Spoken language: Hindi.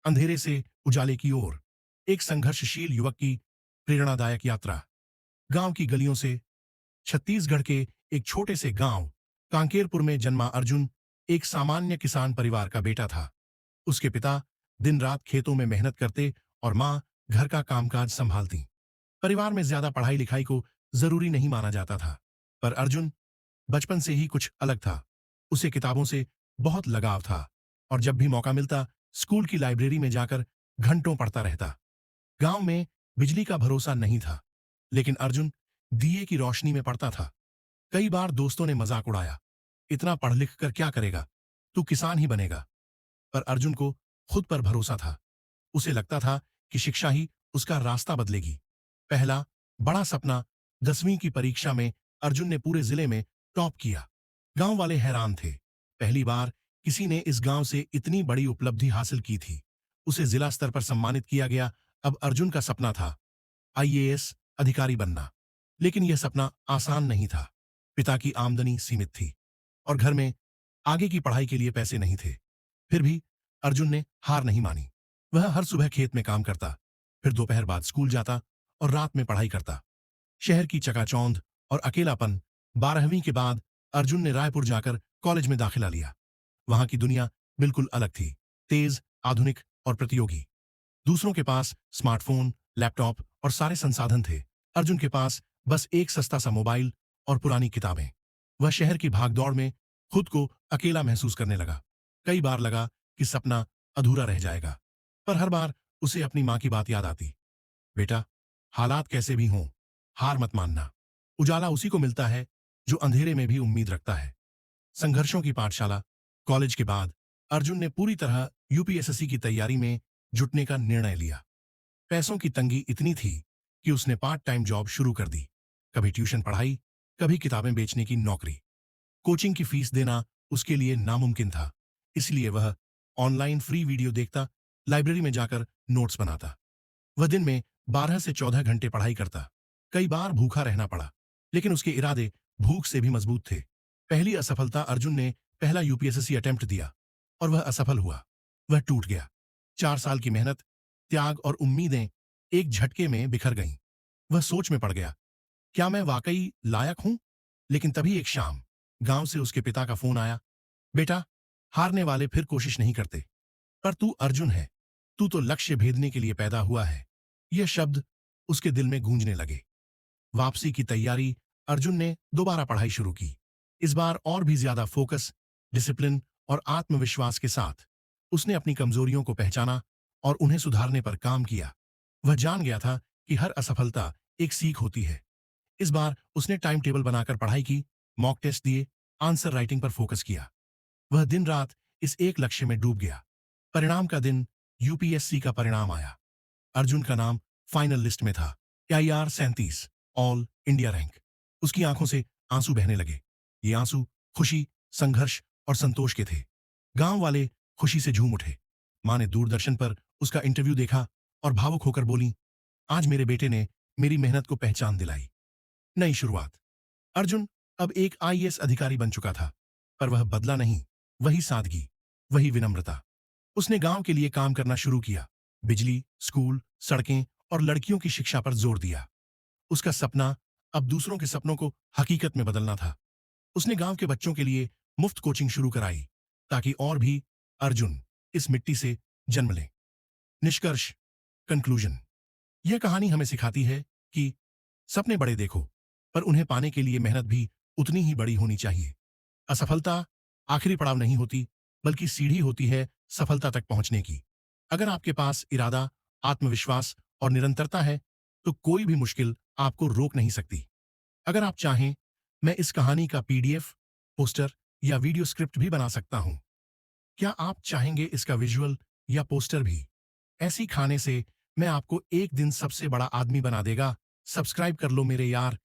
अंधेरे से उजाले की ओर एक संघर्षशील युवक की प्रेरणादायक यात्रा। गांव की गलियों से छत्तीसगढ़ के एक छोटे से गांव कांकेरपुर में जन्मा अर्जुन एक सामान्य किसान परिवार का बेटा था। उसके पिता दिन रात खेतों में मेहनत करते और मां घर का कामकाज संभालती। परिवार में ज्यादा पढ़ाई लिखाई को जरूरी नहीं माना जाता था, पर अर्जुन बचपन से ही कुछ अलग था। उसे किताबों से बहुत लगाव था और जब भी मौका मिलता स्कूल की लाइब्रेरी में जाकर घंटों पढ़ता रहता। गांव में बिजली का भरोसा नहीं था, लेकिन अर्जुन दिए की रोशनी में पढ़ता था। कई बार दोस्तों ने मजाक उड़ाया, इतना पढ़ लिख कर क्या करेगा, तू किसान ही बनेगा। पर अर्जुन को खुद पर भरोसा था। उसे लगता था कि शिक्षा ही उसका रास्ता बदलेगी। पहला बड़ा सपना, 10वीं की परीक्षा में अर्जुन ने पूरे जिले में टॉप किया। गांव वाले हैरान थे। पहली बार किसी ने इस गांव से इतनी बड़ी उपलब्धि हासिल की थी। उसे जिला स्तर पर सम्मानित किया गया। अब अर्जुन का सपना था आईएएस अधिकारी बनना। लेकिन यह सपना आसान नहीं था। पिता की आमदनी सीमित थी और घर में आगे की पढ़ाई के लिए पैसे नहीं थे। फिर भी अर्जुन ने हार नहीं मानी। वह हर सुबह खेत में काम करता, फिर दोपहर बाद स्कूल जाता और रात में पढ़ाई करता। शहर की चकाचौंध और अकेलापन। 12वीं के बाद अर्जुन ने रायपुर जाकर कॉलेज में दाखिला लिया। वहां की दुनिया बिल्कुल अलग थी, तेज, आधुनिक और प्रतियोगी। दूसरों के पास स्मार्टफोन, लैपटॉप और सारे संसाधन थे। अर्जुन के पास बस एक सस्ता सा मोबाइल और पुरानी किताबें। वह शहर की भागदौड़ में खुद को अकेला महसूस करने लगा। कई बार लगा कि सपना अधूरा रह जाएगा, पर हर बार उसे अपनी मां की बात याद आती। बेटा, हालात कैसे भी हों, हार मत मानना। उजाला उसी को मिलता है जो अंधेरे में भी उम्मीद रखता है। संघर्षों की पाठशाला। कॉलेज के बाद अर्जुन ने पूरी तरह यूपीएसएससी की तैयारी में जुटने का निर्णय लिया। पैसों की तंगी इतनी थी कि उसने पार्ट टाइम जॉब शुरू कर दी। कभी ट्यूशन पढ़ाई, कभी किताबें बेचने की नौकरी। कोचिंग की फीस देना उसके लिए नामुमकिन था, इसलिए वह ऑनलाइन फ्री वीडियो देखता, लाइब्रेरी में जाकर नोट्स बनाता। वह दिन में 12 से 14 घंटे पढ़ाई करता। कई बार भूखा रहना पड़ा, लेकिन उसके इरादे भूख से भी मजबूत थे। पहली असफलता। अर्जुन ने पहला यूपीएसएससी अटेम्प्ट दिया और वह असफल हुआ। वह टूट गया। 4 साल की मेहनत, त्याग और उम्मीदें एक झटके में बिखर गईं। वह सोच में पड़ गया, क्या मैं वाकई लायक हूं? लेकिन तभी एक शाम गांव से उसके पिता का फोन आया। बेटा, हारने वाले फिर कोशिश नहीं करते, पर तू अर्जुन है। तू तो लक्ष्य भेदने के लिए पैदा हुआ है। यह शब्द उसके दिल में गूंजने लगे। वापसी की तैयारी। अर्जुन ने दोबारा पढ़ाई शुरू की। इस बार और भी ज्यादा फोकस, डिसिप्लिन और आत्मविश्वास के साथ। उसने अपनी कमजोरियों को पहचाना और उन्हें सुधारने पर काम किया। वह जान गया था कि हर असफलता एक सीख होती है। इस बार उसने टाइम टेबल बनाकर पढ़ाई की, मॉक टेस्ट दिए, आंसर राइटिंग पर फोकस किया। वह दिन रात इस एक लक्ष्य में डूब गया। परिणाम का दिन। यूपीएससी का परिणाम आया। अर्जुन का नाम फाइनल लिस्ट में था। AIR 37, all India rank. उसकी आंखों से आंसू बहने लगे। ये आंसू खुशी, संघर्ष और संतोष के थे। गांव वाले खुशी से झूम उठे। मां ने दूरदर्शन पर उसका इंटरव्यू देखा और भावुक होकर बोली, आज मेरे बेटे ने मेरी मेहनत को पहचान दिलाई। नई शुरुआत। अर्जुन अब एक आईएएस अधिकारी बन चुका था, पर वह बदला नहीं। वही सादगी, वही विनम्रता। उसने गांव के लिए काम करना शुरू किया। बिजली, स्कूल, सड़कें और लड़कियों की शिक्षा पर जोर दिया। उसका सपना अब दूसरों के सपनों को हकीकत में बदलना था। उसने गांव के बच्चों के लिए मुफ्त कोचिंग शुरू कराई, ताकि और भी अर्जुन इस मिट्टी से जन्म लें। निष्कर्ष, कंक्लूजन। यह कहानी हमें सिखाती है कि सपने बड़े देखो, पर उन्हें पाने के लिए मेहनत भी उतनी ही बड़ी होनी चाहिए। असफलता आखिरी पड़ाव नहीं होती, बल्कि सीढ़ी होती है सफलता तक पहुंचने की। अगर आपके पास इरादा, आत्मविश्वास और निरंतरता है, तो कोई भी मुश्किल आपको रोक नहीं सकती। अगर आप चाहें, मैं इस कहानी का पीडीएफ, पोस्टर या वीडियो स्क्रिप्ट भी बना सकता हूं। क्या आप चाहेंगे इसका विजुअल या पोस्टर भी? ऐसी खाने से मैं आपको एक दिन सबसे बड़ा आदमी बना देगा। सब्सक्राइब कर लो मेरे यार।